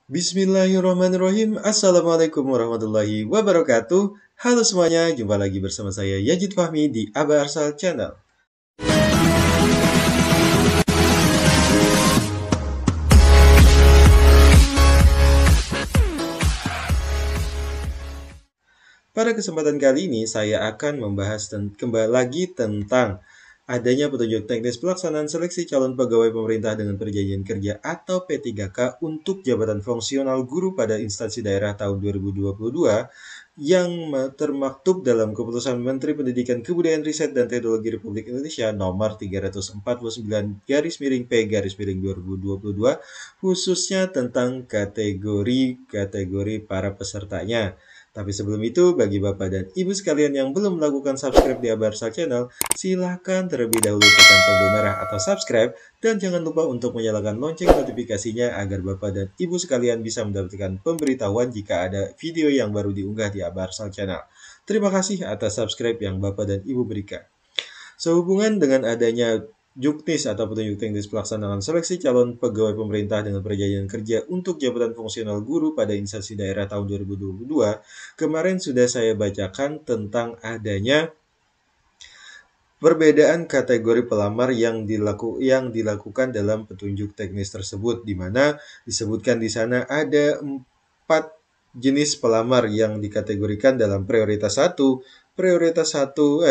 Bismillahirrahmanirrahim. Assalamualaikum warahmatullahi wabarakatuh. Halo semuanya, jumpa lagi bersama saya Yajid Fahmi di Aba Arsal Channel. Pada kesempatan kali ini saya akan membahas kembali lagi tentang adanya petunjuk teknis pelaksanaan seleksi calon pegawai pemerintah dengan perjanjian kerja atau P3K untuk jabatan fungsional guru pada instansi daerah tahun 2022 yang termaktub dalam Keputusan Menteri Pendidikan Kebudayaan Riset dan Teknologi Republik Indonesia nomor 349 garis miring P garis miring 2022 khususnya tentang kategori para pesertanya. Tapi sebelum itu, bagi Bapak dan Ibu sekalian yang belum melakukan subscribe di Abarsal Channel, silahkan terlebih dahulu tekan tombol merah atau subscribe, dan jangan lupa untuk menyalakan lonceng notifikasinya agar Bapak dan Ibu sekalian bisa mendapatkan pemberitahuan jika ada video yang baru diunggah di Abarsal Channel. Terima kasih atas subscribe yang Bapak dan Ibu berikan. Sehubungan dengan adanya Juknis atau petunjuk teknis pelaksanaan seleksi calon pegawai pemerintah dengan perjanjian kerja untuk jabatan fungsional guru pada instansi daerah tahun 2022, kemarin sudah saya bacakan tentang adanya perbedaan kategori pelamar yang dilakukan dalam petunjuk teknis tersebut, di mana disebutkan di sana ada 4 jenis pelamar yang dikategorikan dalam prioritas 1, prioritas 2,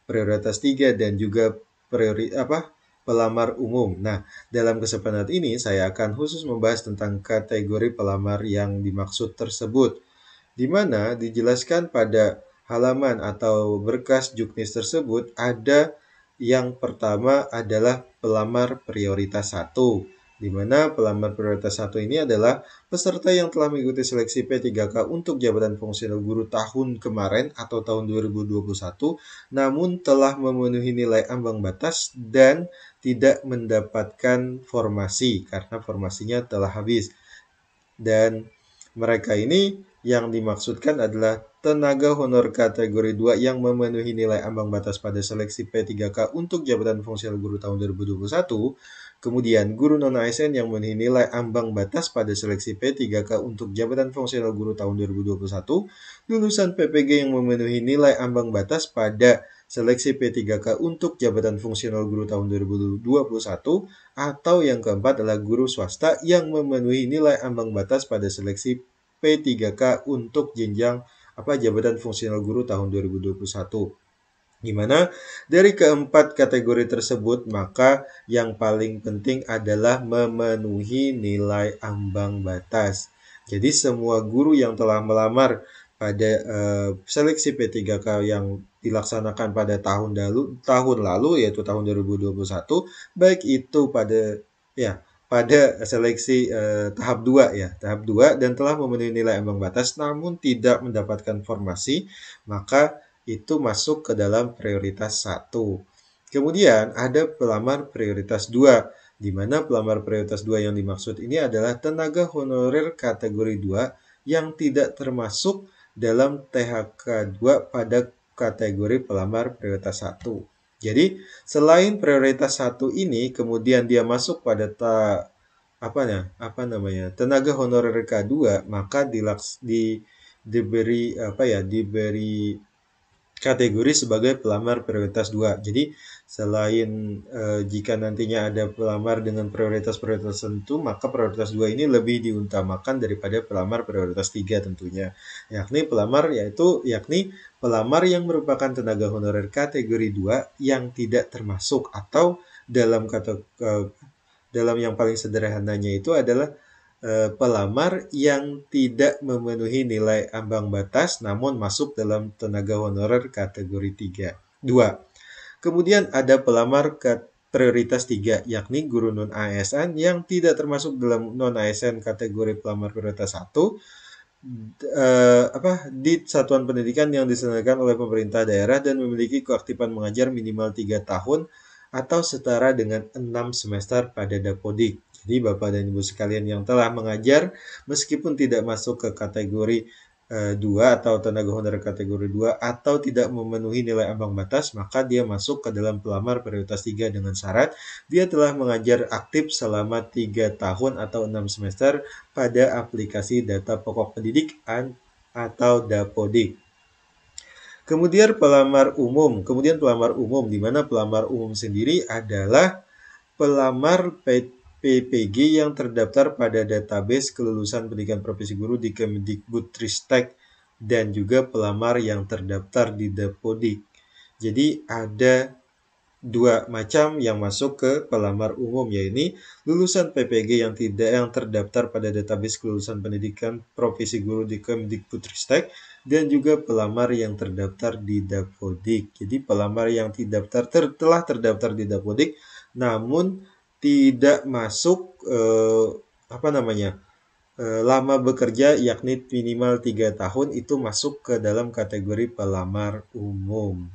prioritas 3, dan juga pelamar umum. Nah, dalam kesempatan ini saya akan khusus membahas tentang kategori pelamar yang dimaksud tersebut, di mana dijelaskan pada halaman atau berkas juknis tersebut ada yang pertama adalah pelamar prioritas 1, di mana pelamar prioritas 1 ini adalah peserta yang telah mengikuti seleksi P3K untuk jabatan fungsional guru tahun kemarin atau tahun 2021, namun telah memenuhi nilai ambang batas dan tidak mendapatkan formasi karena formasinya telah habis. Dan mereka ini yang dimaksudkan adalah tenaga honor kategori 2 yang memenuhi nilai ambang batas pada seleksi P3K untuk jabatan fungsional guru tahun 2021, kemudian guru non-ASN yang memenuhi nilai ambang batas pada seleksi P3K untuk jabatan fungsional guru tahun 2021, lulusan PPG yang memenuhi nilai ambang batas pada seleksi P3K untuk jabatan fungsional guru tahun 2021, atau yang keempat adalah guru swasta yang memenuhi nilai ambang batas pada seleksi P3K untuk jenjang jabatan fungsional guru tahun 2021. Di mana dari keempat kategori tersebut, maka yang paling penting adalah memenuhi nilai ambang batas. Jadi semua guru yang telah melamar pada seleksi P3K yang dilaksanakan pada tahun lalu yaitu tahun 2021, baik itu pada seleksi tahap 2 dan telah memenuhi nilai ambang batas namun tidak mendapatkan formasi, maka itu masuk ke dalam prioritas 1. Kemudian ada pelamar prioritas 2, di mana pelamar prioritas 2 yang dimaksud ini adalah tenaga honorer kategori 2 yang tidak termasuk dalam THK 2 pada kategori pelamar prioritas 1. Jadi, selain prioritas 1 ini, kemudian dia masuk pada tenaga honorer K2, maka diberi kategori sebagai pelamar prioritas 2. Jadi selain jika nantinya ada pelamar dengan prioritas-prioritas tertentu, maka prioritas 2 ini lebih diutamakan daripada pelamar prioritas 3 tentunya. Yakni pelamar yang merupakan tenaga honorer kategori 2 yang tidak termasuk, atau dalam yang paling sederhananya itu adalah pelamar yang tidak memenuhi nilai ambang batas namun masuk dalam tenaga honorer kategori 2. Kemudian ada pelamar prioritas 3, yakni guru non-ASN yang tidak termasuk dalam non-ASN kategori pelamar prioritas 1 di satuan pendidikan yang diselenggarakan oleh pemerintah daerah dan memiliki keaktifan mengajar minimal 3 tahun atau setara dengan 6 semester pada Dapodik. Jadi Bapak dan Ibu sekalian yang telah mengajar meskipun tidak masuk ke kategori 2 atau tenaga honorer kategori 2 atau tidak memenuhi nilai ambang batas, maka dia masuk ke dalam pelamar prioritas 3 dengan syarat dia telah mengajar aktif selama 3 tahun atau 6 semester pada aplikasi data pokok pendidikan atau Dapodik. Kemudian pelamar umum, di mana pelamar umum sendiri adalah pelamar PPG yang terdaftar pada database kelulusan pendidikan profesi guru di Kemdikbudristek dan juga pelamar yang terdaftar di Dapodik. Jadi ada dua macam yang masuk ke pelamar umum, yaitu lulusan PPG yang terdaftar pada database kelulusan pendidikan profesi guru di Kemdikbudristek dan juga pelamar yang terdaftar di Dapodik. Jadi pelamar yang telah terdaftar di Dapodik namun tidak masuk lama bekerja yakni minimal 3 tahun itu masuk ke dalam kategori pelamar umum.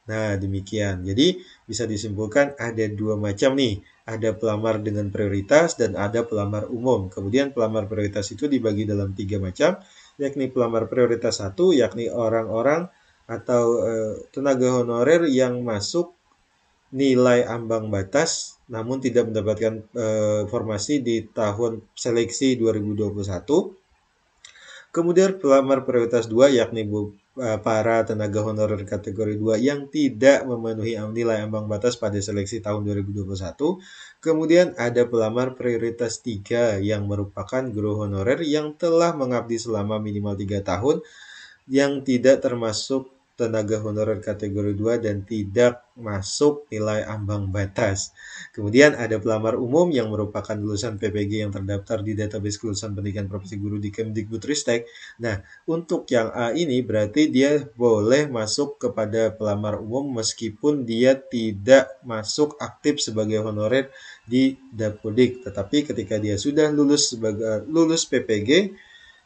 Nah, demikian. Jadi, bisa disimpulkan ada dua macam nih. Ada pelamar dengan prioritas dan ada pelamar umum. Kemudian pelamar prioritas itu dibagi dalam 3 macam, yakni pelamar prioritas 1, yakni orang-orang atau tenaga honorer yang masuk nilai ambang batas namun tidak mendapatkan formasi di tahun seleksi 2021. Kemudian pelamar prioritas 2 yakni para tenaga honorer kategori 2 yang tidak memenuhi nilai ambang batas pada seleksi tahun 2021. Kemudian ada pelamar prioritas 3 yang merupakan guru honorer yang telah mengabdi selama minimal 3 tahun yang tidak termasuk tenaga honorer kategori 2 dan tidak masuk nilai ambang batas. Kemudian ada pelamar umum yang merupakan lulusan PPG yang terdaftar di database kelulusan pendidikan profesi guru di Kemdikbudristek. Nah, untuk yang A ini berarti dia boleh masuk kepada pelamar umum meskipun dia tidak masuk aktif sebagai honorer di Dapodik. Tetapi ketika dia sudah lulus PPG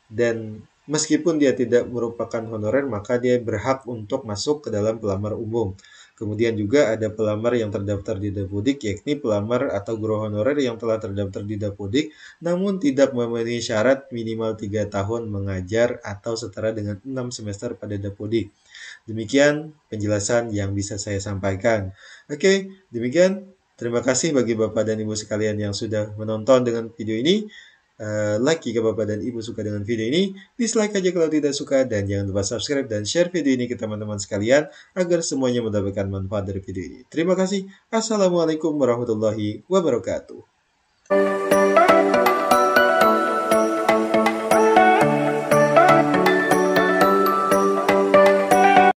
dan meskipun dia tidak merupakan honorer, maka dia berhak untuk masuk ke dalam pelamar umum. Kemudian juga ada pelamar yang terdaftar di Dapodik, yakni pelamar atau guru honorer yang telah terdaftar di Dapodik, namun tidak memenuhi syarat minimal 3 tahun mengajar atau setara dengan 6 semester pada Dapodik. Demikian penjelasan yang bisa saya sampaikan. Oke, demikian. Terima kasih bagi Bapak dan Ibu sekalian yang sudah menonton dengan video ini. Like jika Bapak dan Ibu suka dengan video ini, dislike aja kalau tidak suka, dan jangan lupa subscribe dan share video ini ke teman-teman sekalian agar semuanya mendapatkan manfaat dari video ini. Terima kasih. Assalamualaikum warahmatullahi wabarakatuh.